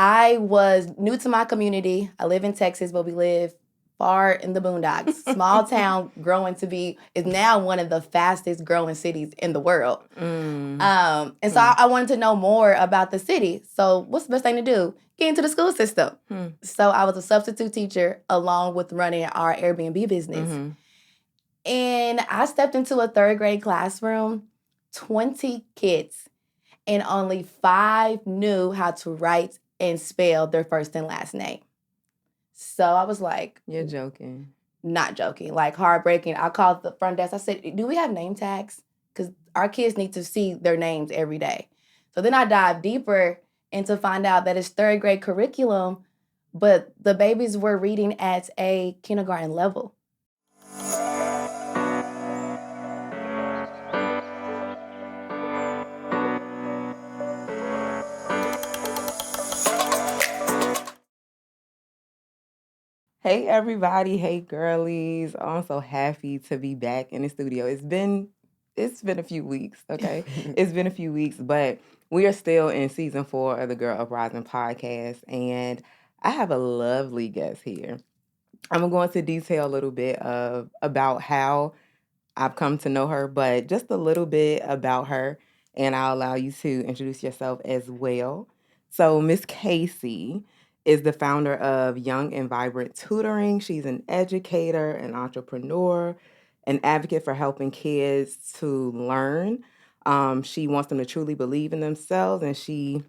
I was new to my community. I live in Texas, but we live far in the boondocks. Small town is now one of the fastest growing cities in the world. And so I wanted to know more about the city. So what's the best thing to do? Get into the school system. So I was a substitute teacher along with running our Airbnb business. And I stepped into a third grade classroom, 20 kids, and only 5 knew how to write and spell their first and last name. So I was like... You're joking. Not joking, like heartbreaking. I called the front desk. I said, do we have name tags? Because our kids need to see their names every day. So then I dived deeper and to find out that it's third grade curriculum, but the babies were reading at a kindergarten level. Hey everybody, hey girlies. Oh, I'm so happy to be back in the studio. It's been a few weeks, okay? It's been a few weeks, but we are still in season 4 of the Girl UpRising Podcast, and I have a lovely guest here. I'm going to detail a little bit about how I've come to know her, but just a little bit about her, and I'll allow you to introduce yourself as well. So Miss Kaysee is the founder of Young and Vibrant Tutoring. She's an educator, an entrepreneur, an advocate for helping kids to learn. She wants them to truly believe in themselves, and she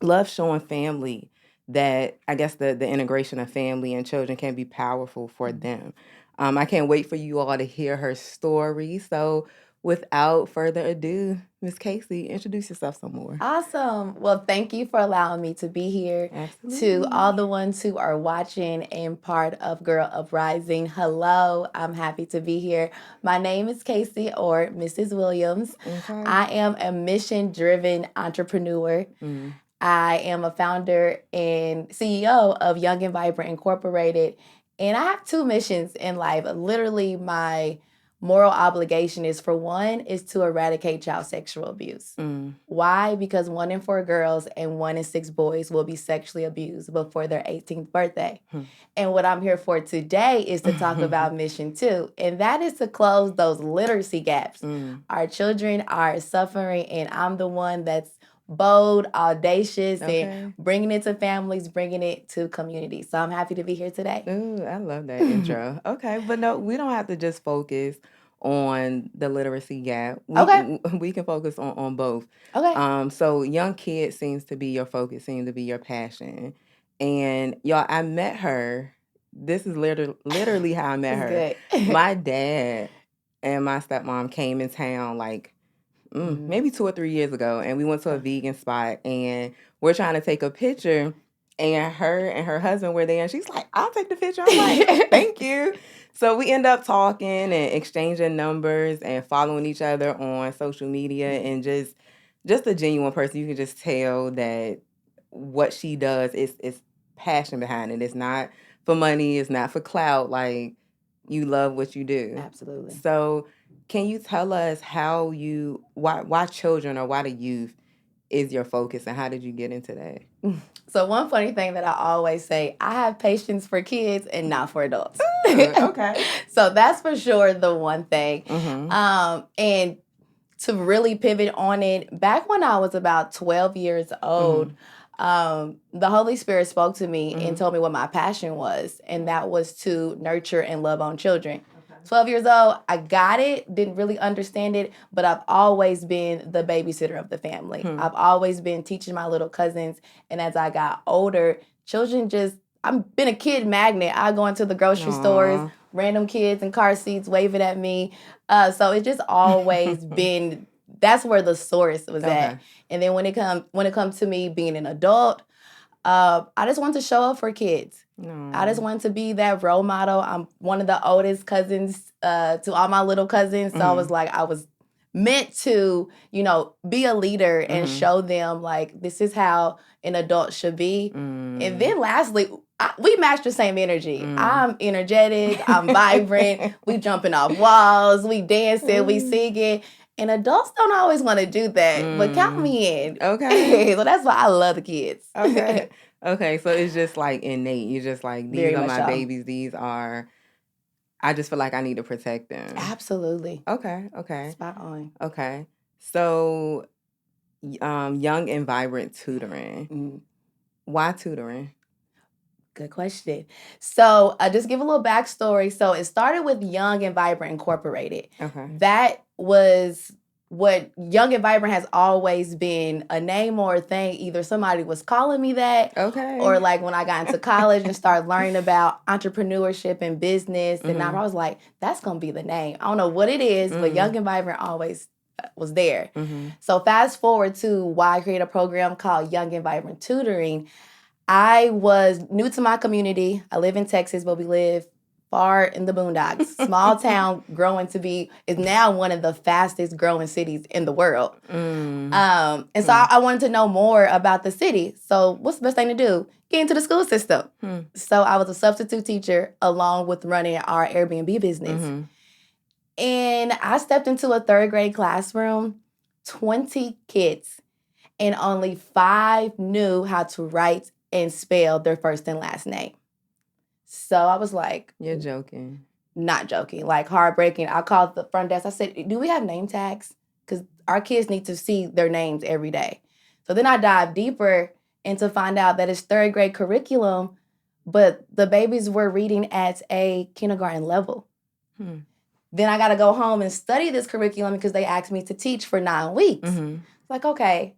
loves showing family that, I guess, the integration of family and children can be powerful for them. I can't wait for you all to hear her story. So without further ado, Miss Kaysee, introduce yourself some more. Awesome. Well, thank you for allowing me to be here. Absolutely. To all the ones who are watching and part of Girl UpRising, hello. I'm happy to be here. My name is Kaysee, or Mrs. Williams. Okay. I am a mission-driven entrepreneur. I am a founder and CEO of Young and Vibrant Incorporated. And I have 2 missions in life. Literally, my moral obligation is, for one, is to eradicate child sexual abuse. Why? Because 1 in 4 girls and 1 in 6 boys will be sexually abused before their 18th birthday. And what I'm here for today is to talk about mission 2, and that is to close those literacy gaps. Our children are suffering, and I'm the one that's bold, audacious, and bringing it to families, bringing it to communities. So I'm happy to be here today. Ooh, I love that intro. Okay, but no, we don't have to just focus on the literacy gap. We can focus on both. Okay. So young kids seems to be your focus, seems to be your passion. And y'all, I met her. This is literally how I met her. Good. My dad and my stepmom came in town like maybe 2 or 3 years ago, and we went to a vegan spot, and we're trying to take a picture, and her husband were there, and she's like, I'll take the picture. I'm like, thank you. So we end up talking and exchanging numbers and following each other on social media, and just a genuine person. You can just tell that what she does is passion behind it. It's not for money. It's not for clout. Like, you love what you do. Absolutely. So can you tell us why children or why the youth is your focus, and how did you get into that? So one funny thing that I always say, I have patience for kids and not for adults. Okay. So that's for sure the one thing. And to really pivot on it, back when I was about 12 years old, the Holy Spirit spoke to me and told me what my passion was, and that was to nurture and love on children. 12 years old, I got it, didn't really understand it, but I've always been the babysitter of the family. I've always been teaching my little cousins, and as I got older, I've been a kid magnet. I go into the grocery stores, random kids in car seats waving at me. So it's just always been, that's where the source was at. And then when it comes to me being an adult, I just want to show up for kids. I just wanted to be that role model. I'm one of the oldest cousins to all my little cousins. So I was like, I was meant to, be a leader and show them, like, this is how an adult should be. And then lastly, we match the same energy. I'm energetic. I'm vibrant. We jumping off walls. We dancing. We singing. And adults don't always want to do that, but count me in. Okay. So that's why I love the kids. Okay. Okay, so it's just like innate. You're just like, these Very are much my so. babies. I just feel like I need to protect them. Absolutely. Okay. Spot on. Okay. So, young and vibrant tutoring. Why tutoring? Good question. So, just give a little backstory. So, it started with Young and Vibrant Incorporated. Okay. That was what Young and Vibrant has always been a name or a thing. Either somebody was calling me that, or like when I got into college and started learning about entrepreneurship and business, and I was like, that's going to be the name. I don't know what it is, but Young and Vibrant always was there. So, fast forward to why I created a program called Young and Vibrant Tutoring. I was new to my community. I live in Texas, but we live far in the boondocks. Small town, is now one of the fastest growing cities in the world. So I wanted to know more about the city. So what's the best thing to do? Get into the school system. So I was a substitute teacher along with running our Airbnb business. And I stepped into a third grade classroom, 20 kids, and only 5 knew how to write and spell their first and last name. So I was like... You're joking. Not joking. Like, heartbreaking. I called the front desk. I said, do we have name tags? Because our kids need to see their names every day. So then I dived deeper and to find out that it's third grade curriculum, but the babies were reading at a kindergarten level. Then I got to go home and study this curriculum because they asked me to teach for 9 weeks. Like, okay,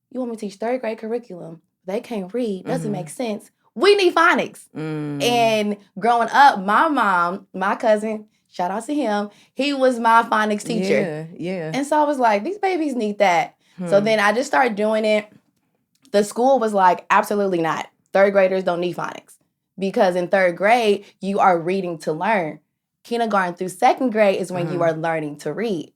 you want me to teach third grade curriculum? They can't read. Doesn't make sense. We need phonics. And growing up, my mom, my cousin, shout out to him, he was my phonics teacher. Yeah. And so I was like, these babies need that. So then I just started doing it. The school was like, absolutely not. Third graders don't need phonics. Because in third grade, you are reading to learn. Kindergarten through second grade is when you are learning to read.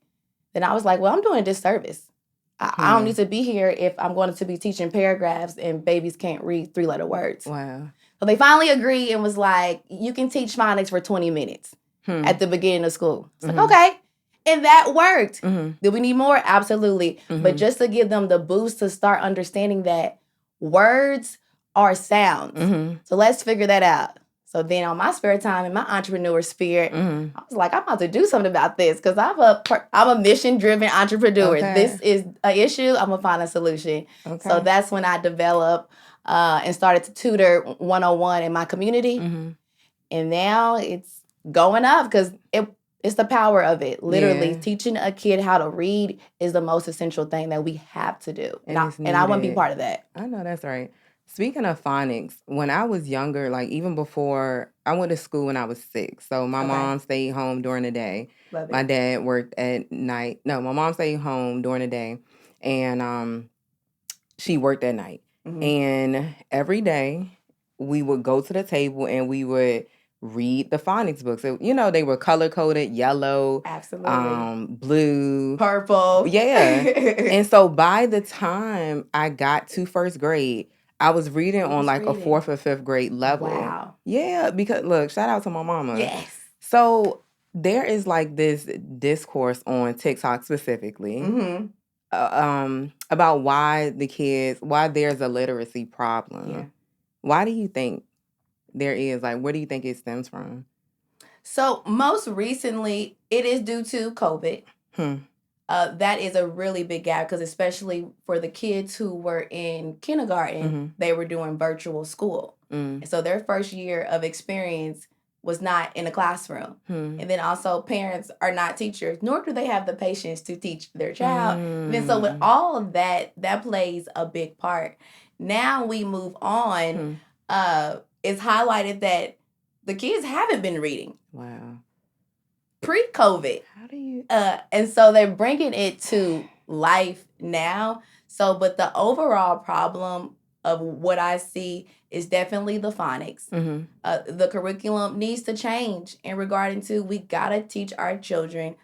Then I was like, well, I'm doing a disservice. I don't need to be here if I'm going to be teaching paragraphs and babies can't read 3-letter words. Wow. So they finally agreed and was like, you can teach phonics for 20 minutes at the beginning of school. It's like, okay. And that worked. Do we need more? Absolutely. But just to give them the boost to start understanding that words are sounds. So let's figure that out. So then on my spare time, in my entrepreneur spirit, I was like, I'm about to do something about this because I'm a mission-driven entrepreneur. Okay. This is an issue. I'm going to find a solution. Okay. So that's when I developed and started to tutor 101 in my community. And now it's going up because it's the power of it. Literally, teaching a kid how to read is the most essential thing that we have to do. And I want to be part of that. I know that's right. Speaking of phonics, when I was younger, like even before, I went to school when I was 6. So my mom stayed home during the day. My dad worked at night. No, my mom stayed home during the day. And she worked at night. And every day, we would go to the table and we would read the phonics books. So, they were color-coded, yellow, blue, purple. Yeah. And so by the time I got to first grade, I was reading on like a 4th or 5th grade level. Wow. Yeah, because look, shout out to my mama. Yes. So there is like this discourse on TikTok specifically about why there's a literacy problem. Yeah. Why do you think there is? Like, where do you think it stems from? So most recently, it is due to COVID. That is a really big gap because especially for the kids who were in kindergarten, they were doing virtual school. And so their first year of experience was not in a classroom. And then also parents are not teachers, nor do they have the patience to teach their child. And then so with all of that, that plays a big part. Now we move on. It's highlighted that the kids haven't been reading. Wow. Pre-COVID. How do you... and so they're bringing it to life now. So, but the overall problem of what I see is definitely the phonics. The curriculum needs to change in regarding to we got to teach our children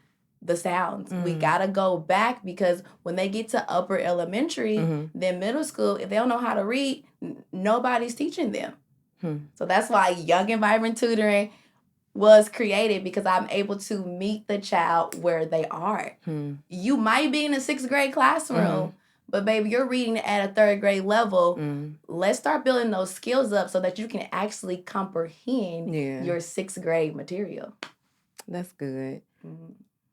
the sounds. We got to go back because when they get to upper elementary, then middle school, if they don't know how to read, nobody's teaching them. So that's why Young and Vibrant Tutoring, was created because I'm able to meet the child where they are. You might be in a 6th grade classroom, but baby, you're reading at a 3rd grade level. Let's start building those skills up so that you can actually comprehend your 6th grade material. That's good.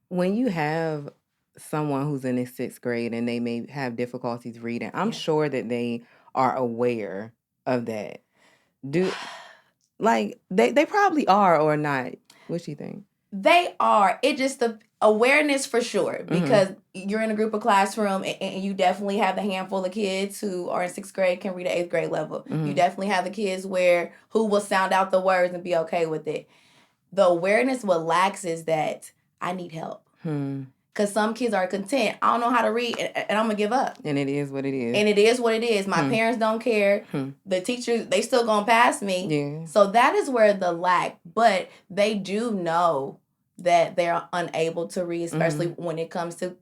When you have someone who's in the 6th grade and they may have difficulties reading, I'm sure that they are aware of that. They probably are or not. What do you think? They are. It just the awareness for sure, because you're in a group of classroom and you definitely have the handful of kids who are in 6th grade can read at 8th grade level. You definitely have the kids who will sound out the words and be okay with it. The awareness, what lacks is that I need help. Because some kids are content. I don't know how to read, and I'm going to give up. And it is what it is. And it is what it is. My parents don't care. The teachers, they still going to pass me. Yeah. So that is where the lack. But they do know that they're unable to read, especially when it comes to,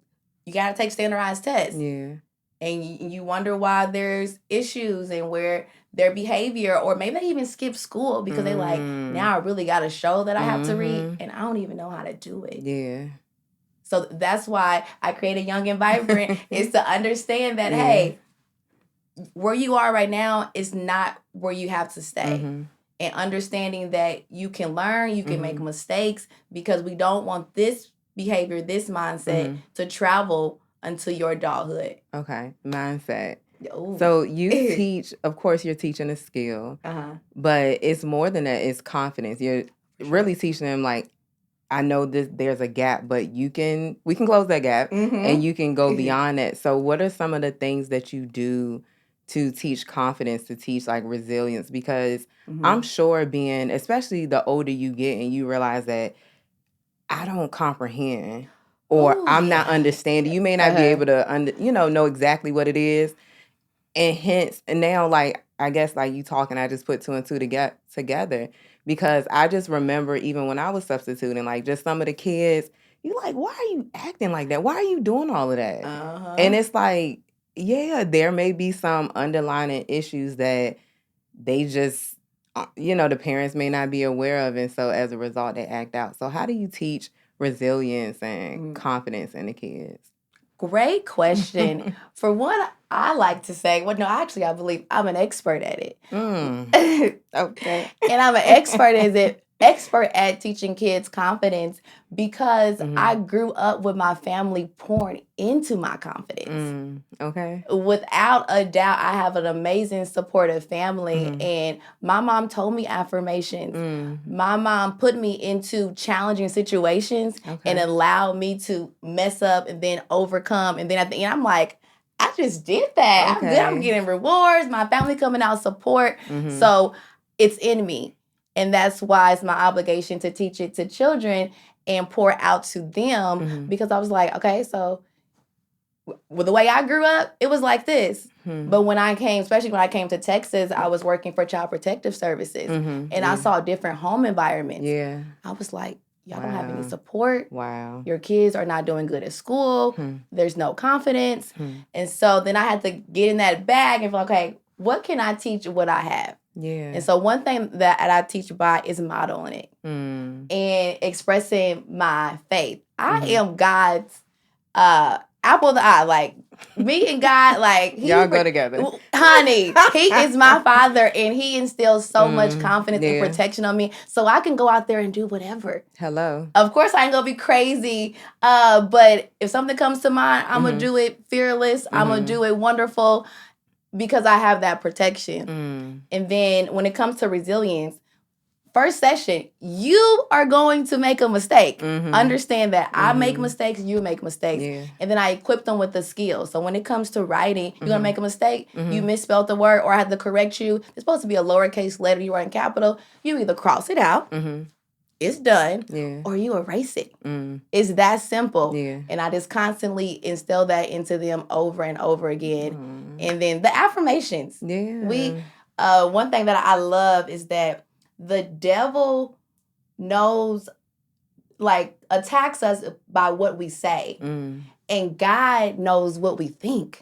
you got to take standardized tests. Yeah. And you wonder why there's issues and where their behavior, or maybe they even skip school because they like, now I really got to show that I have to read, and I don't even know how to do it. Yeah. So that's why I created Young and Vibrant, is to understand that, hey, where you are right now is not where you have to stay. And understanding that you can learn, you can make mistakes, because we don't want this behavior, this mindset to travel until your adulthood. Okay, mindset. Ooh. So you teach, of course, you're teaching a skill, but it's more than that. It's confidence. You're really teaching them, like, I know there's a gap, but we can close that gap, and you can go beyond that. So what are some of the things that you do to teach confidence, to teach like resilience? Because I'm sure especially the older you get and you realize that I don't comprehend, or I'm not understanding. You may not be able to know exactly what it is. And hence, and now, like, I guess, like, you talking, I just put 2 and 2 together, because I just remember even when I was substituting, like, just some of the kids, you're like, why are you acting like that? Why are you doing all of that? And it's like, yeah, there may be some underlying issues that they just, the parents may not be aware of. And so as a result, they act out. So how do you teach resilience and confidence in the kids? Great question. For one, I like to say, I believe I'm an expert at it. Okay. And I'm an expert at teaching kids confidence, because I grew up with my family pouring into my confidence. Okay. Without a doubt, I have an amazing supportive family, and my mom told me affirmations. My mom put me into challenging situations and allowed me to mess up and then overcome. And then at the end, I'm like, I just did that. Okay. I'm getting rewards. My family coming out support. So it's in me. And that's why it's my obligation to teach it to children and pour out to them, because I was like, okay, so with the way I grew up, it was like this. But especially when I came to Texas, I was working for Child Protective Services, and I saw different home environments. Yeah. I was like, y'all don't have any support. Wow. Your kids are not doing good at school. There's no confidence. And so then I had to get in that bag and feel, okay, what can I teach what I have? Yeah. And so one thing that I teach by is modeling it and expressing my faith. I am God's apple of the eye. Like, me and God, like, y'all go together. Honey, he is my father, and he instills so much confidence and protection on me, so I can go out there and do whatever. Hello. Of course, I ain't gonna be crazy, but if something comes to mind, I'm gonna do it fearless. I'm gonna do it wonderful, because I have that protection. And then when it comes to resilience, first session, you are going to make a mistake. Understand that I make mistakes, you make mistakes. Yeah. And then I equip them with the skills. So when it comes to writing, you're going to make a mistake. You misspelled the word, or I have to correct you. It's supposed to be a lowercase letter, you write in capital. You either cross it out, it's done, or you erase it. It's that simple. Yeah. And I just constantly instill that into them over and over again. And then the affirmations. Yeah. One thing that I love is that the devil knows, like, attacks us by what we say. And God knows what we think.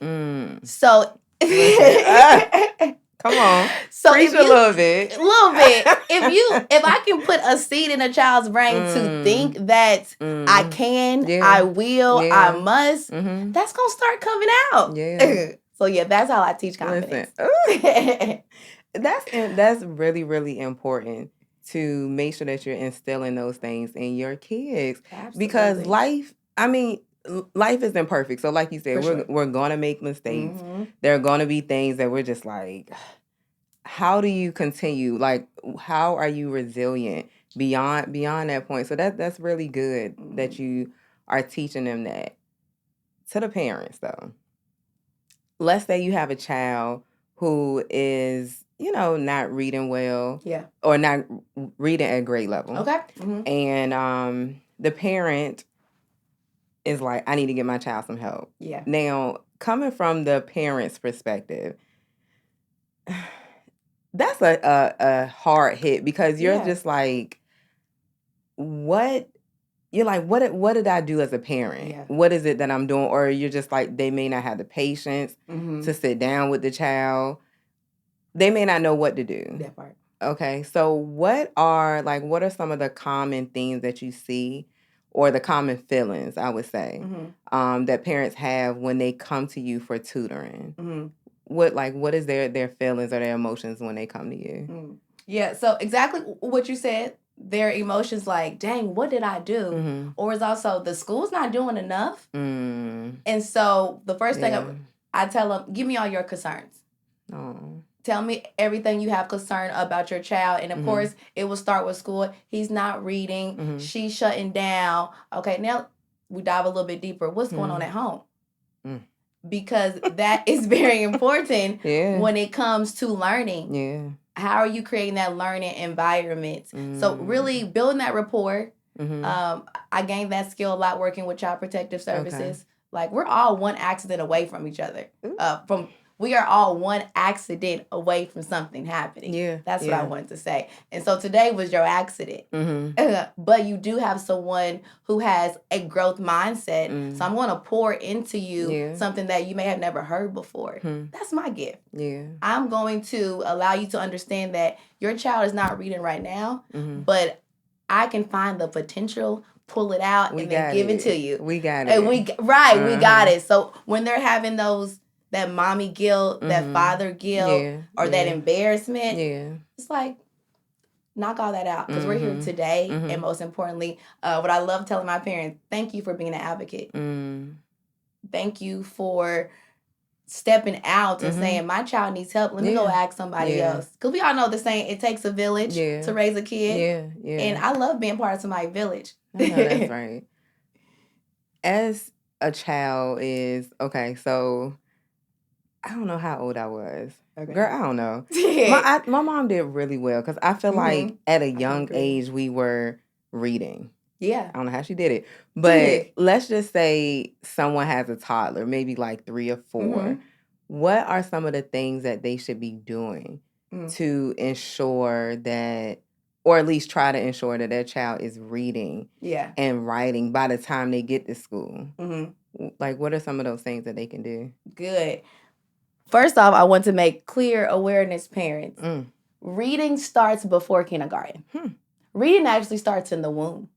So come Come on. So preach a little bit. If I can put a seed in a child's brain to think that I can, I will, I must, that's gonna start coming out. Yeah. So that's how I teach confidence. That's really, really important to make sure that you're instilling those things in your kids. Absolutely. Because life isn't perfect. So like you said, we're gonna make mistakes. There are gonna be things that we're just like, how do you continue? Like, how are you resilient beyond that point? So that's really good that you are teaching them that. To the parents, though, let's say you have a child who is, not reading well, or not reading at grade level. Okay. And the parent is like, I need to get my child some help. Yeah. Now, coming from the parent's perspective, that's a hard hit, because you're just like, what? You're like, what did I do as a parent? Yeah. What is it that I'm doing? Or you're just like, they may not have the patience to sit down with the child. They may not know what to do. That part. Okay, so what are some of the common things that you see, or the common feelings, I would say, that parents have when they come to you for tutoring? What is their feelings or their emotions when they come to you? Yeah, so exactly what you said. Their emotions like, dang, what did I do? Or it's also, the school's not doing enough. And so the first thing I tell them, give me all your concerns. Tell me everything you have concern about your child. And of course, it will start with school. He's not reading. She's shutting down. Okay, now we dive a little bit deeper. What's going on at home? Because that is very important when it comes to learning. Yeah. How are you creating that learning environment? So really building that rapport. I gained that skill a lot working with Child Protective Services. Okay. Like, we're all one accident away from each other. We are all one accident away from something happening. Yeah. That's what I wanted to say. And so today was your accident. But you do have someone who has a growth mindset. So I'm going to pour into you something that you may have never heard before. That's my gift. Yeah. I'm going to allow you to understand that your child is not reading right now, but I can find the potential, pull it out, and then give it to you. We got it. And we got it. So when they're having that mommy guilt, that father guilt, or that embarrassment, it's like, knock all that out, because we're here today. And most importantly, what I love telling my parents, thank you for being an advocate. Thank you for stepping out and saying, my child needs help. Let me go ask somebody else. Because we all know the saying, it takes a village to raise a kid. Yeah. And I love being part of somebody's village. I know that's right. As a child is, okay, so I don't know how old I was. Okay. Girl, I don't know. My mom did really well, because I feel like at a young age we were reading. Yeah. I don't know how she did it. But let's just say someone has a toddler, maybe like 3 or 4. What are some of the things that they should be doing to ensure that, or at least try to ensure that their child is reading and writing by the time they get to school? Like, what are some of those things that they can do? Good. First off, I want to make clear awareness, parents. Reading starts before kindergarten. Reading actually starts in the womb.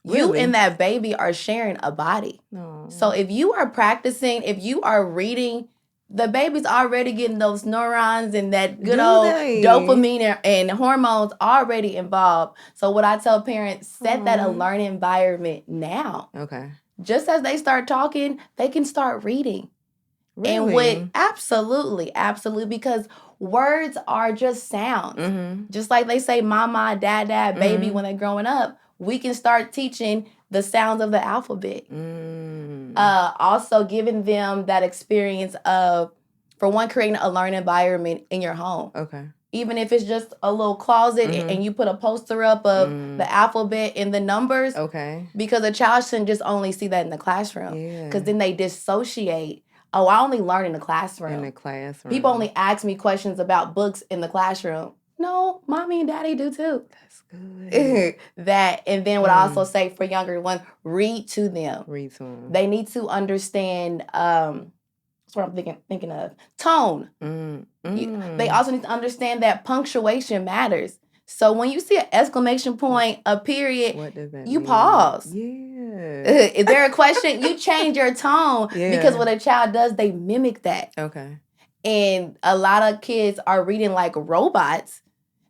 Really? You and that baby are sharing a body. Aww. So if you are practicing, if you are reading, the baby's already getting those neurons and that good old dopamine and hormones already involved. So what I tell parents, set that learning environment now. Okay. Just as they start talking, they can start reading. Really? And absolutely, because words are just sounds. Just like they say mama, dad, baby when they're growing up, we can start teaching the sounds of the alphabet. Also giving them that experience of, for one, creating a learning environment in your home. Okay. Even if it's just a little closet and you put a poster up of the alphabet and the numbers. Okay. Because a child shouldn't just only see that in the classroom. Because then they dissociate. Oh, I only learn in the classroom. In the classroom. People only ask me questions about books in the classroom. No, mommy and daddy do too. That's good. That, and then what I also say for younger ones, read to them. Read to them. They need to understand, that's what I'm thinking of, tone. They also need to understand that punctuation matters. So when you see an exclamation point, a period, What does that you mean? pause. Yeah. Is there a question? You change your tone because Yeah. what a child does, they mimic that. Okay. And a lot of kids are reading like robots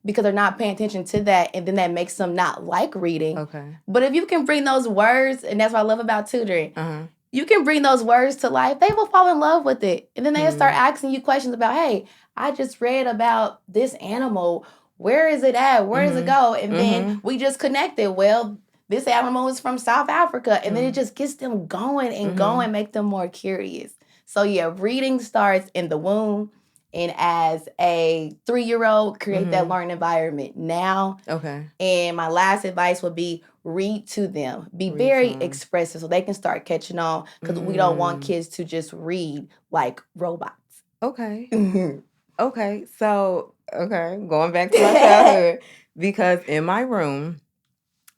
because they're not paying attention to that, and then that makes them not like reading. Okay. But if you can bring those words, and that's what I love about tutoring, Uh-huh. you can bring those words to life, they will fall in love with it. And then they'll start asking you questions about, hey, I just read about this animal. Where is it at? Where does it go? And then we just connected. Well, this animal is from South Africa. And then it just gets them going and going, make them more curious. So yeah, reading starts in the womb. And as a 3-year-old, create that learning environment now. Okay. And my last advice would be read to them. Be very expressive so they can start catching on, because we don't want kids to just read like robots. Okay. Okay. So, going back to my childhood, because in my room,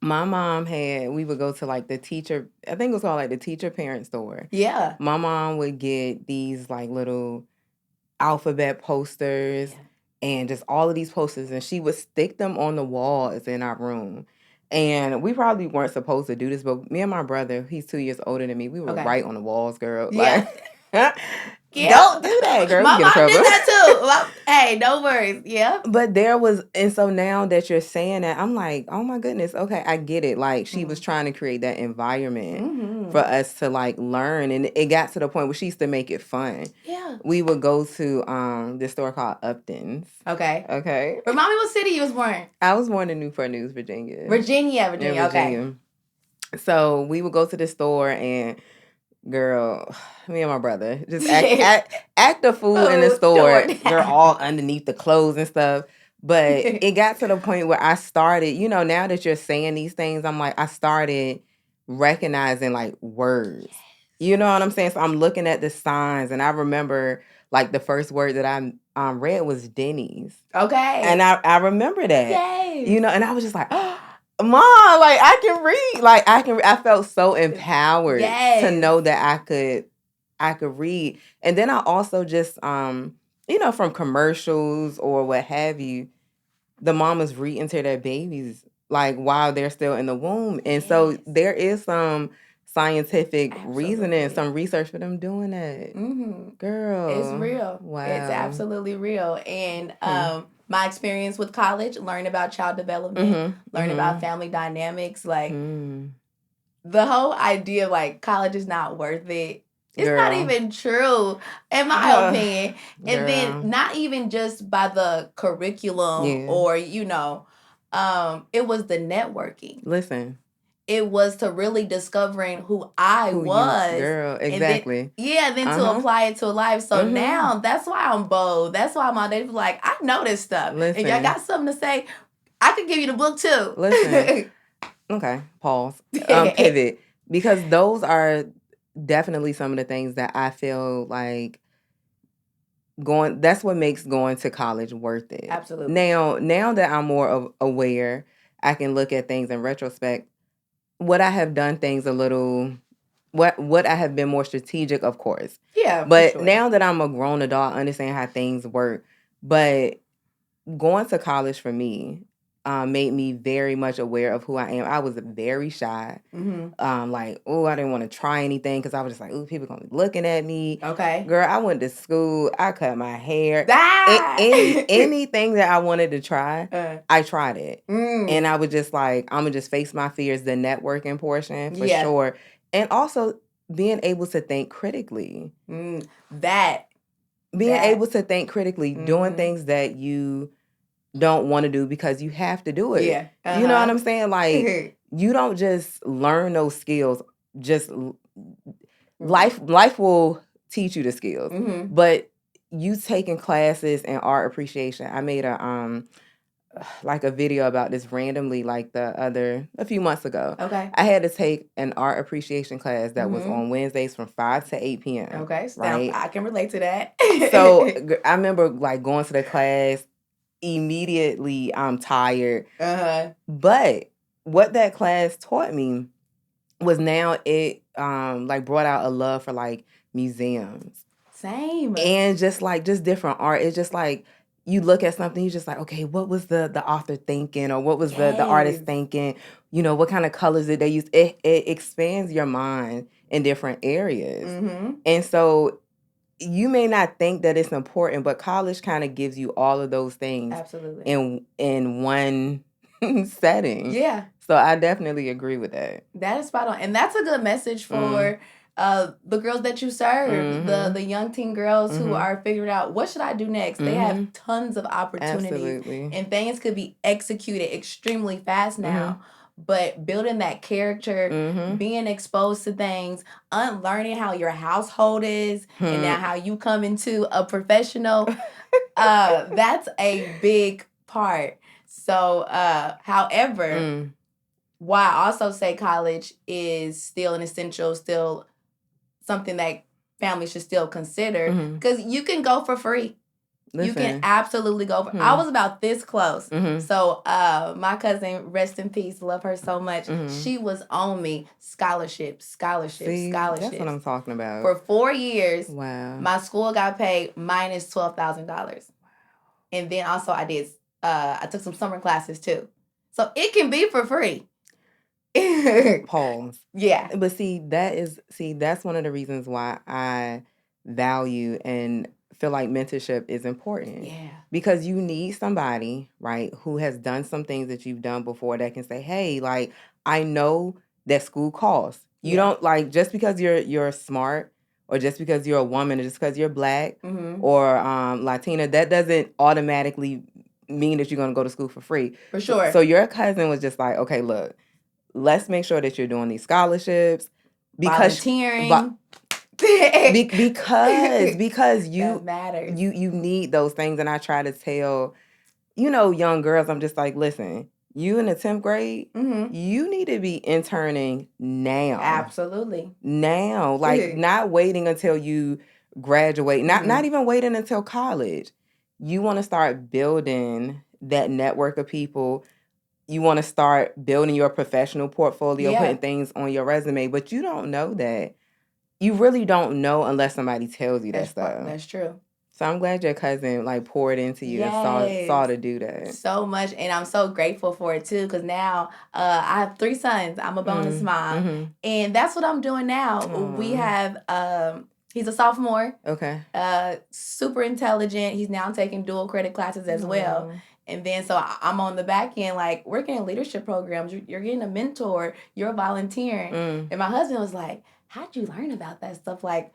my mom we would go to like the teacher, I think it was called like the teacher parent store. Yeah. My mom would get these like little alphabet posters and just all of these posters, and she would stick them on the walls in our room. And we probably weren't supposed to do this, but me and my brother, he's 2 years older than me, we were right on the walls, girl. Yeah. Like, don't do that, girl. My mom did that too. Hey, no worries. Yeah. But there was, and so now that you're saying that, I'm like, oh my goodness, okay, I get it. Like, she was trying to create that environment for us to like learn, and it got to the point where she used to make it fun. Yeah. We would go to this store called Upton's. Okay. Okay. Remind me what city you was born. I was born in Newport News, Virginia. Virginia. Yeah, Virginia. Okay. So we would go to the store, and girl, me and my brother just act a fool in the store. They're all underneath the clothes and stuff. But it got to the point where I started, now that you're saying these things, I'm like, I started recognizing like words. You know what I'm saying? So I'm looking at the signs, and I remember like the first word that I read was Denny's. Okay. And I remember that. Yes. And I was just like, oh, Mom, like I can read. Like I felt so empowered to know that I could read. And then I also just from commercials or what have you, the mamas reading to their babies like while they're still in the womb. And so there is some scientific reasoning, some research for them doing that. Girl. It's real. Wow. It's absolutely real. And my experience with college, learn about child development, learn about family dynamics, like the whole idea of like college is not worth it. It's not even true, in my opinion. And then not even just by the curriculum or, it was the networking. Listen. It was to really discovering who I was. Girl, exactly. Then to apply it to life. So now, that's why I'm bold. That's why my dad's like, I know this stuff. Listen. If y'all got something to say, I could give you the book too. Listen. Okay, pause. Pivot. Because those are definitely some of the things that I feel like that's what makes going to college worth it. Absolutely. Now that I'm more aware, I can look at things in retrospect. What I have done things a little, what I have been more strategic, of course. Yeah. But now that I'm a grown adult, I understand how things work. But going to college for me made me very much aware of who I am. I was very shy. I didn't want to try anything because I was just like, ooh, people gonna be looking at me. Okay. Girl, I went to school. I cut my hair. Anything that I wanted to try, I tried it. And I was just like, I'm gonna just face my fears, the networking portion for sure. And also being able to think critically. Being able to think critically, doing things that you don't want to do because you have to do it. Yeah. You know what I'm saying? Like, you don't just learn those skills. Just life will teach you the skills. But you taking classes in art appreciation. I made a video about this randomly a few months ago. Okay. I had to take an art appreciation class that was on Wednesdays from 5 to 8 p.m. Okay. Right? I can relate to that. So I remember going to the class. Immediately I'm tired. But what that class taught me was now it brought out a love for like museums. Same. And just different art. It's just like you look at something, you're just like, okay, what was the author thinking, or what was the artist thinking? You know, what kind of colors did they use? It expands your mind in different areas. And so you may not think that it's important, but college kind of gives you all of those things in one setting. Yeah. So I definitely agree with that. That is spot on. And that's a good message for the girls that you serve, the young teen girls who are figuring out, what should I do next? They have tons of opportunities. Absolutely. And things could be executed extremely fast now. But building that character, being exposed to things, unlearning how your household is, and now how you come into a professional, that's a big part. So, however, why I also say college is still an essential, still something that families should still consider, because you can go for free. Listen. You can absolutely go for I was about this close. So my cousin, rest in peace, love her so much. She was on me. Scholarships. That's what I'm talking about. For 4 years, wow. My school got paid minus $12,000. Wow. And then also I took some summer classes too. So it can be for free. Pause. Yeah. But that's one of the reasons why I value and feel like mentorship is important. Yeah. Because you need somebody, right, who has done some things that you've done before that can say, hey, like, I know that school costs. You don't, like, just because you're smart, or just because you're a woman, or just because you're Black or Latina, that doesn't automatically mean that you're going to go to school for free. For sure. So your cousin was just like, okay, look, let's make sure that you're doing these scholarships. Volunteering. because you that matters. You need those things. And I try to tell, young girls, I'm just like, listen, you in the 10th grade, you need to be interning now. Absolutely. Now. Like, not waiting until you graduate, not even waiting until college. You want to start building that network of people. You want to start building your professional portfolio, putting things on your resume, but you don't know that. You really don't know unless somebody tells you that stuff. That's true. So I'm glad your cousin poured into you and saw to do that. So much, and I'm so grateful for it too, because now I have 3 sons. I'm a bonus mom, and that's what I'm doing now. Aww. We have he's a sophomore. Okay. Super intelligent. He's now taking dual credit classes as well. And then so I'm on the back end, like, working in leadership programs. You're getting a mentor. You're volunteering. And my husband was like, how'd you learn about that stuff? Like,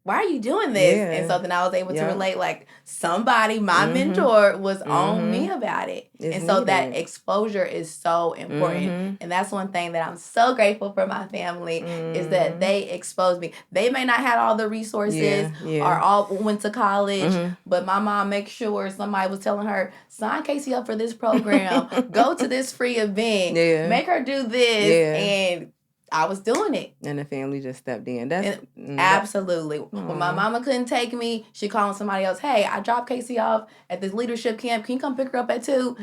why are you doing this? Yeah. And so then I was able to relate, like, somebody, my mentor was on me about it. It's so that exposure is so important. And that's one thing that I'm so grateful for my family is that they exposed me. They may not have all the resources or all went to college, but my mom makes sure somebody was telling her, sign Kaysee up for this program, go to this free event, make her do this, and I was doing it. And the family just stepped in. Absolutely. When my mama couldn't take me, she called somebody else. Hey, I dropped Kaysee off at this leadership camp. Can you come pick her up at 2?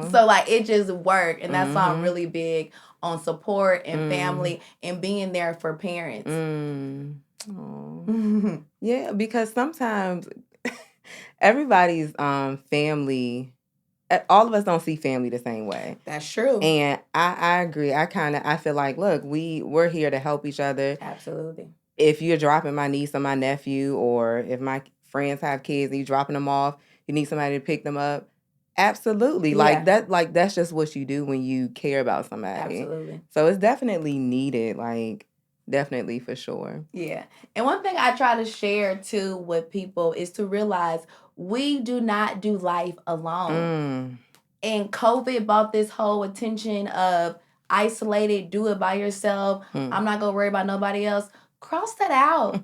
So, like, it just worked. And that's why I'm really big on support and family and being there for parents. Yeah, because sometimes everybody's family... all of us don't see family the same way. That's true. And I agree. I feel like, look, we're here to help each other. Absolutely. If you're dropping my niece or my nephew, or if my friends have kids and you're dropping them off, you need somebody to pick them up. Absolutely. Yeah. That's just what you do when you care about somebody. Absolutely. So it's definitely needed, definitely for sure. Yeah. And one thing I try to share too with people is to realize we do not do life alone. And COVID brought this whole attention of isolated, do it by yourself. I'm not going to worry about nobody else. Cross that out.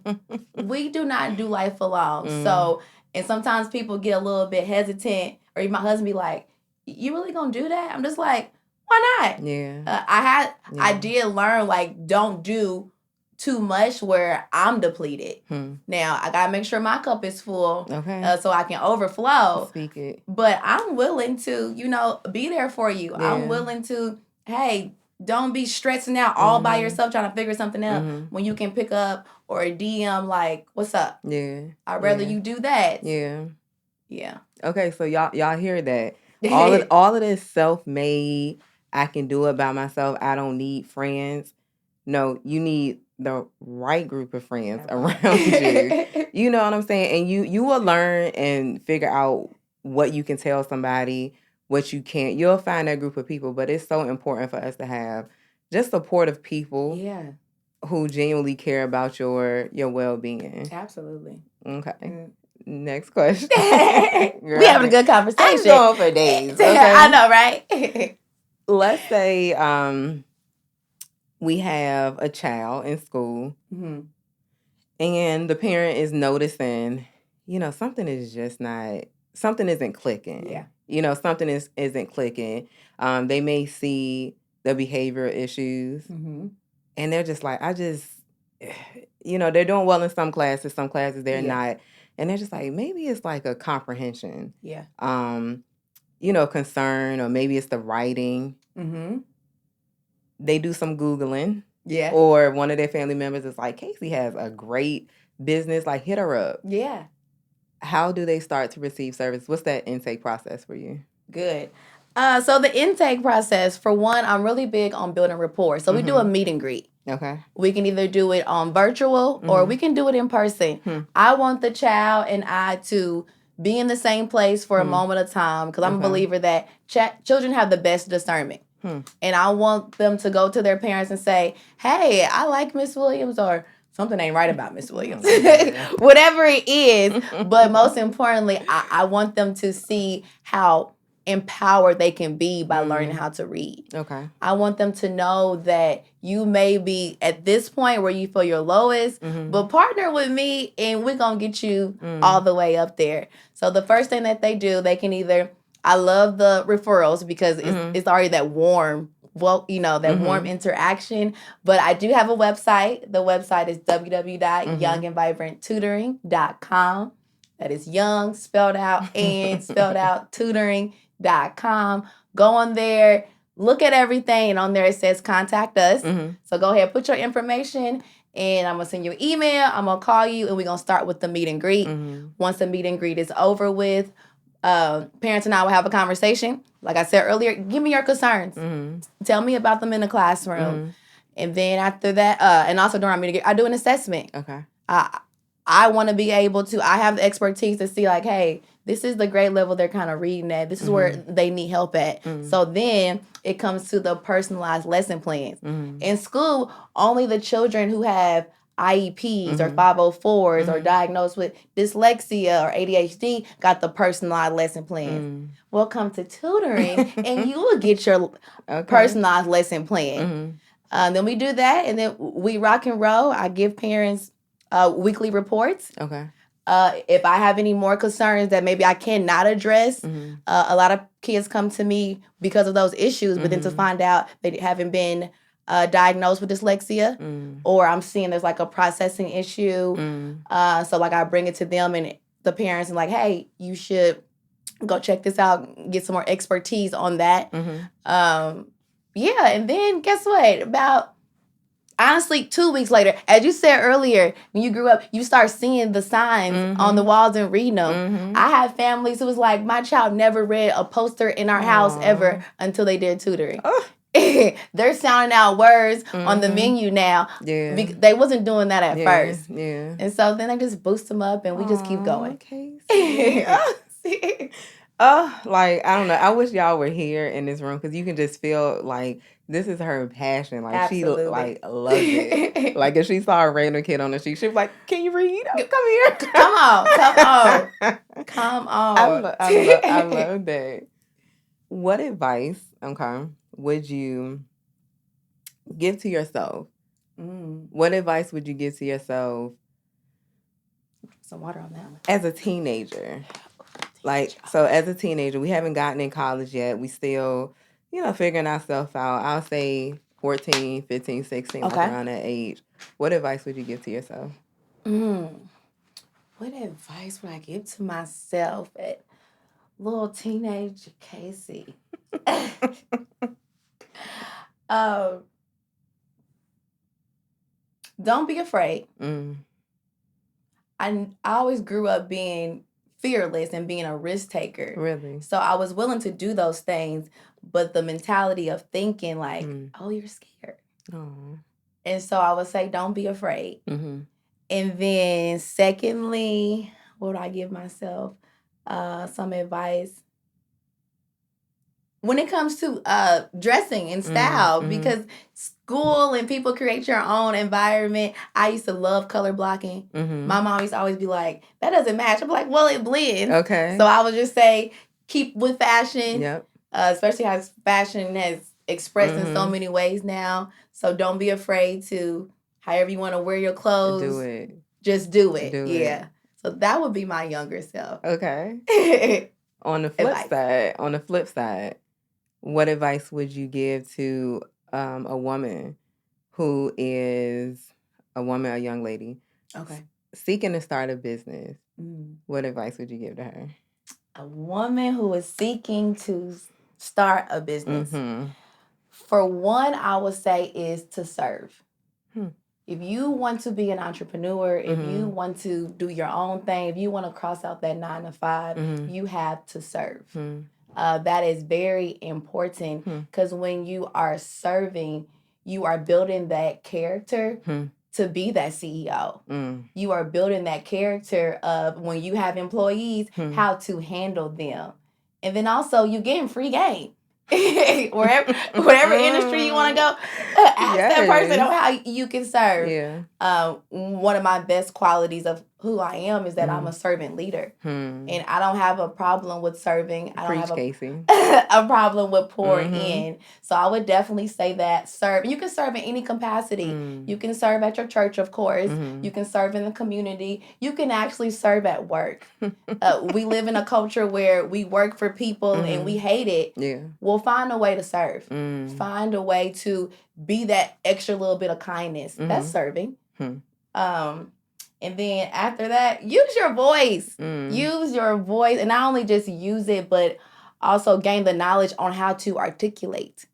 We do not do life alone. So, and sometimes people get a little bit hesitant, or even my husband be like, you really going to do that? I'm just like, why not? Yeah. I did learn, like, don't do too much where I'm depleted. Now, I got to make sure my cup is full so I can overflow. Speak it. But I'm willing to, be there for you. Yeah. I'm willing to, hey, don't be stressing out all by yourself trying to figure something out when you can pick up or a DM like, what's up? Yeah. I'd rather you do that. Yeah. Yeah. Okay, so y'all hear that? All of this self-made, I can do it by myself. I don't need friends. No, you need the right group of friends around you. You know what I'm saying? And you will learn and figure out what you can tell somebody, what you can't. You'll find that group of people, but it's so important for us to have just supportive people who genuinely care about your well-being. Absolutely. Okay. Next question. Girl, we having a good conversation. I'm going for days. Okay? I know, right? Let's say we have a child in school, and the parent is noticing, something isn't clicking. Yeah. Something isn't clicking. They may see the behavioral issues, and they're just like, they're doing well in some classes they're not. And they're just like, maybe it's like a comprehension. Yeah. Concern, or maybe it's the writing. They do some Googling. Yeah. Or one of their family members is like, Kaysee has a great business, like hit her up. Yeah. How do they start to receive service? What's that intake process for you? Good. So the intake process, for one, I'm really big on building rapport. So we do a meet and greet. Okay. We can either do it on virtual or we can do it in person. I want the child and I to be in the same place for a moment of time, because I'm a believer that children have the best discernment. And I want them to go to their parents and say, hey, I like Miss Williams, or something ain't right about Miss Williams. Whatever it is. But most importantly, I want them to see how empowered they can be by learning how to read. Okay. I want them to know that you may be at this point where you feel your lowest, but partner with me and we're going to get you all the way up there. So the first thing that they do, they can either, I love the referrals because it's already that warm, warm interaction. But I do have a website. The website is www.youngandvibranttutoring.com. That is young, spelled out, and spelled out, tutoring.com. Go on there, look at everything, and on there it says contact us. So go ahead, put your information, and I'm going to send you an email. I'm going to call you, and we're going to start with the meet and greet. Once the meet and greet is over with, parents and I will have a conversation. Like I said earlier, give me your concerns. Tell me about them in the classroom. And then after that, and also during our meeting, I do an assessment. Okay. I want to be able to, I have the expertise to see like, hey, this is the grade level they're kind of reading at. This is where they need help at. So then it comes to the personalized lesson plans. In school, only the children who have IEPs or 504s or diagnosed with dyslexia or ADHD got the personalized lesson plans. Well, come to tutoring and you will get your personalized lesson plan. Then we do that, and then we rock and roll. I give parents weekly reports. Okay. If I have any more concerns that maybe I cannot address, a lot of kids come to me because of those issues, but then to find out they haven't been diagnosed with dyslexia, or I'm seeing there's like a processing issue. So like I bring it to them and the parents and like, hey, you should go check this out, get some more expertise on that. And then guess what? About honestly 2 weeks later, as you said earlier, when you grew up, you start seeing the signs on the walls and reading them. I have families who was like, my child never read a poster in our house ever until they did tutoring. They're sounding out words on the menu now. They wasn't doing that at first. And so then I just boost them up and we just keep going. Like, I don't know. I wish y'all were here in this room because you can just feel like this is her passion. Like, Absolutely. she like loves it. Like, if she saw a random kid on the street, she'd be like, can you read? Come here. Come on. I love that. What advice, would you give to yourself? What advice would you give to yourself? Some water on that one. As a teenager. Like, so as a teenager, we haven't gotten in college yet. We still, figuring ourselves out. I'll say 14, 15, 16, like around that age. What advice would you give to yourself? What advice would I give to myself at little teenage Kaysee? don't be afraid. Mm. I always grew up being fearless and being a risk taker. Really? So I was willing to do those things, but the mentality of thinking like, oh, you're scared. Oh. And so I would say, don't be afraid. Mm-hmm. And then secondly, what would I give myself? Some advice. When it comes to dressing and style, because school and people create your own environment. I used to love color blocking. My mom used to always be like, that doesn't match. I'm like, well, it blends. Okay. So I would just say, keep with fashion. Yep. Especially as fashion has expressed in so many ways now. So don't be afraid to, however you want to wear your clothes. Do it. Just do it. Do yeah. it. So that would be my younger self. Okay. On the flip side, what advice would you give to a woman who is a young lady, seeking to start a business? What advice would you give to her? A woman who is seeking to start a business. For one, I would say is to serve. If you want to be an entrepreneur, if you want to do your own thing, if you want to cross out that 9 to 5, you have to serve. That is very important because when you are serving, you are building that character to be that CEO. You are building that character of when you have employees, how to handle them. And then also you getting free game. whatever industry you want to go, ask that person on how you can serve. Yeah. One of my best qualities of who I am is that I'm a servant leader. And I don't have a problem with serving. I don't have a problem with pouring in. So I would definitely say that serve. You can serve in any capacity. You can serve at your church, of course. You can serve in the community. You can actually serve at work. We live in a culture where we work for people and we hate it. Yeah. We'll find a way to serve. Find a way to be that extra little bit of kindness. That's serving. And then after that, use your voice. Use your voice. And not only just use it, but also gain the knowledge on how to articulate.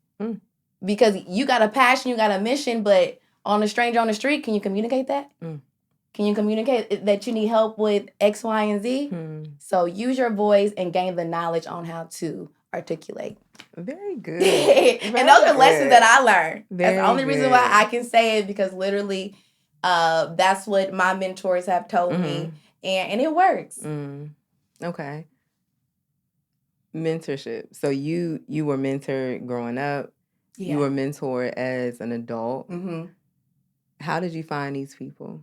Because you got a passion, you got a mission, but on a stranger on the street, can you communicate that? Can you communicate that you need help with X, Y, and Z? So use your voice and gain the knowledge on how to articulate. Very good. And those are lessons that I learned. That's the only reason why I can say it, because literally that's what my mentors have told me. And it works. Okay. Mentorship. So you were mentored growing up. Yeah. You were mentored as an adult. How did you find these people?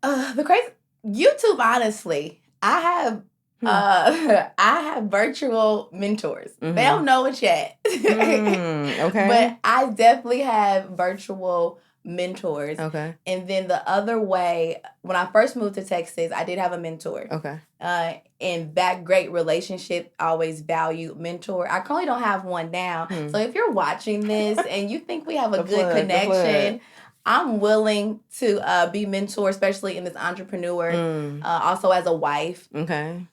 The crazy YouTube, honestly, I have virtual mentors. They don't know it yet. Okay. But I definitely have virtual mentors. Okay. And then the other way, when I first moved to Texas, I did have a mentor. Okay. And that great relationship, I always value mentor. I currently don't have one now. So if you're watching this and you think we have a good connection, I'm willing to be mentor, especially in this entrepreneur, also as a wife. Okay.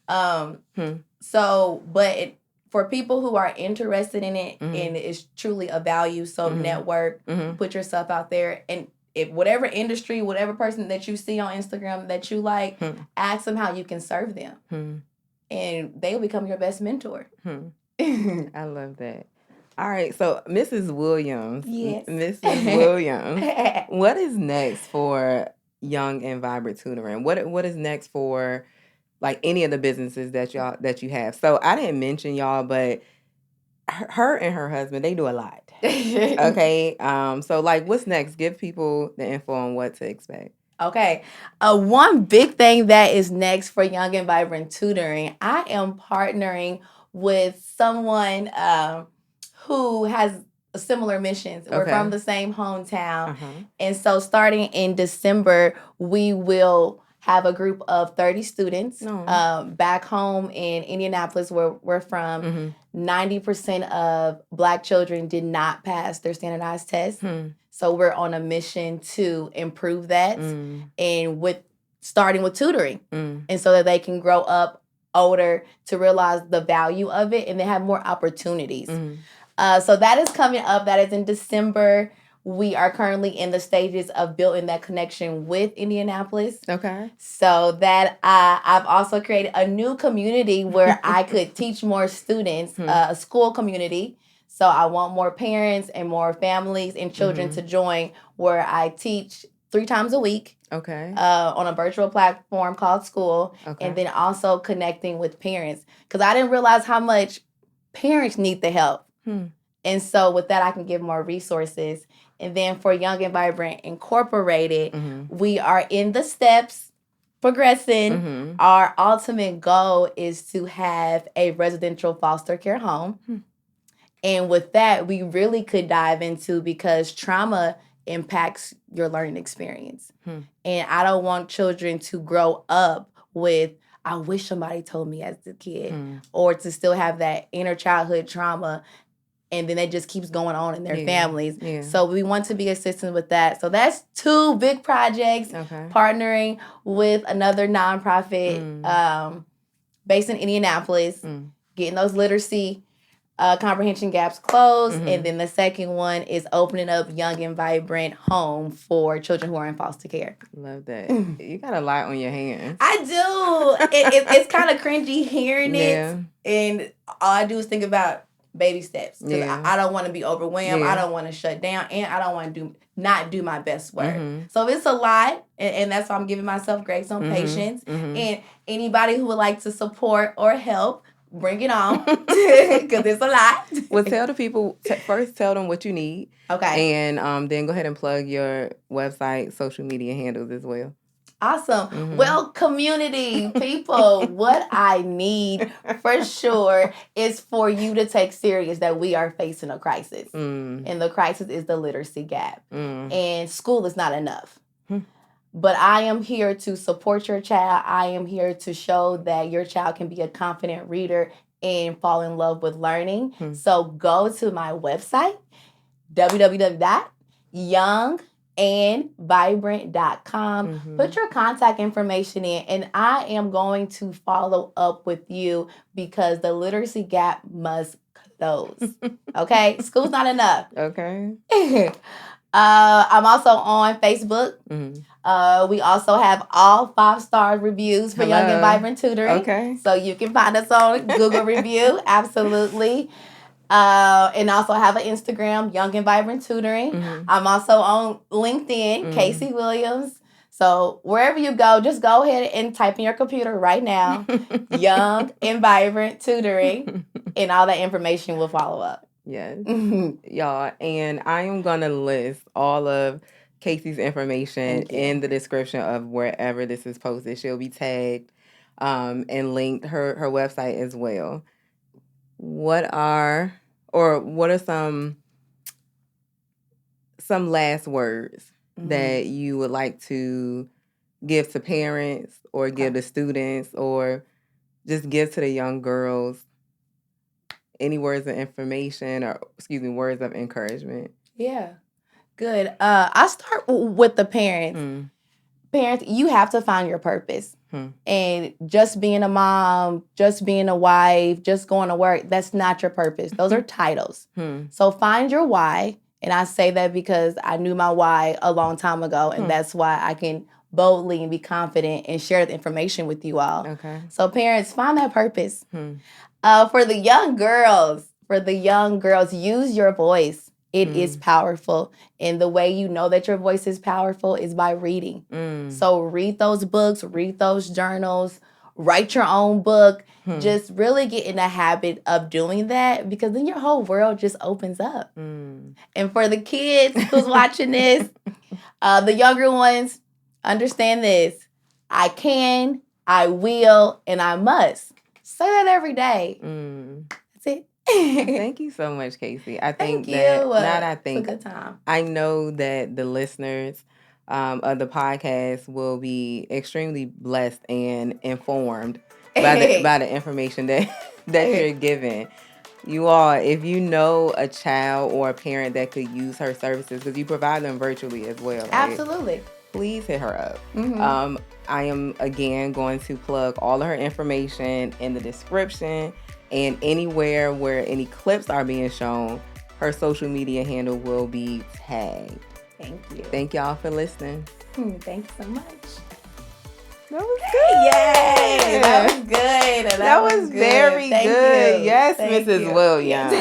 So, but for people who are interested in it and it's truly a value, so network, put yourself out there. And if whatever industry, whatever person that you see on Instagram that you like, ask them how you can serve them. And they will become your best mentor. I love that. All right, so Mrs. Williams. Yes. Mrs. Williams, what is next for Young and Vibrant Tutoring? What is next for like any of the businesses that you have? So I didn't mention y'all, but her and her husband, they do a lot. Okay. So like what's next? Give people the info on what to expect. Okay. One big thing that is next for Young and Vibrant Tutoring, I am partnering with someone who has similar missions. We're from the same hometown. And so starting in December, we will have a group of 30 students back home in Indianapolis, where we're from. 90% of Black children did not pass their standardized test. So we're on a mission to improve that, and starting with tutoring, and so that they can grow up older to realize the value of it and they have more opportunities. So that is coming up. That is in December. we are currently in the stages of building that connection with Indianapolis. Okay. So that I've also created a new community where I could teach more students, a school community. So I want more parents and more families and children to join, where I teach 3 times a week. Okay. On a virtual platform called School. Okay. And then also connecting with parents. Because I didn't realize how much parents need the help. And so with that, I can give more resources. And then for Young and Vibrant Incorporated, we are in the steps, progressing. Our ultimate goal is to have a residential foster care home. And with that, we really could dive into, because trauma impacts your learning experience. And I don't want children to grow up with, I wish somebody told me as a kid, or to still have that inner childhood trauma, and then it just keeps going on in their families. Yeah. So we want to be assistant with that. So that's 2 big projects, partnering with another nonprofit based in Indianapolis, getting those literacy comprehension gaps closed. And then the second one is opening up Young and Vibrant home for children who are in foster care. Love that. You got a lot on your hands. I do. It's kind of cringy hearing it. And all I do is think about baby steps. Because I don't want to be overwhelmed. I don't want to shut down. And I don't want to not do my best work. So it's a lot. And that's why I'm giving myself grace on patience. And anybody who would like to support or help, bring it on, because it's a lot. Well, tell the people, first tell them what you need. Okay. And then go ahead and plug your website, social media handles as well. Awesome. Well, community, people, what I need for sure is for you to take serious that we are facing a crisis. And the crisis is the literacy gap. And school is not enough. But I am here to support your child. I am here to show that your child can be a confident reader and fall in love with learning. So go to my website, www.youngandvibrant.com. Put your contact information in, and I am going to follow up with you, because the literacy gap must close. Okay? School's not enough. Okay. I'm also on Facebook. We also have all 5-star reviews for Young and Vibrant Tutoring. Okay. So you can find us on Google Review. Absolutely. And also have an Instagram, Young and Vibrant Tutoring. I'm also on LinkedIn, Kaysee Williams. So wherever you go, just go ahead and type in your computer right now, Young and Vibrant Tutoring, and all that information will follow up. Yes. Y'all, and I am going to list all of Kaysee's information in the description of wherever this is posted. She'll be tagged and linked, her website as well. What are some last words that you would like to give to parents, or give to students, or just give to the young girls? Any words of information, or words of encouragement? Yeah. Good. I start with the parents. Parents, you have to find your purpose. And just being a mom, just being a wife, just going to work, that's not your purpose. Those are titles. So find your why. And I say that because I knew my why a long time ago, and that's why I can boldly and be confident and share the information with you all. Okay. So parents, find that purpose. For the young girls, use your voice. It is powerful. And the way you know that your voice is powerful is by reading. So read those books, read those journals, write your own book. Just really get in the habit of doing that, because then your whole world just opens up. And for the kids who's watching this, the younger ones, understand this. I can, I will, and I must. Say that every day. That's it. Thank you so much, Kaysee. I think it's a good time. I know that the listeners of the podcast will be extremely blessed and informed by the information that you're giving. You all, if you know a child or a parent that could use her services, because you provide them virtually as well, right? Absolutely. Please hit her up. I am, again, going to plug all of her information in the description, and anywhere where any clips are being shown, Her social media handle will be tagged. Thank you. Thank y'all for listening. Thank you so much. That was good. Yay! That was good. That was very Thank good. you. Yes, Thank Mrs. you. Williams.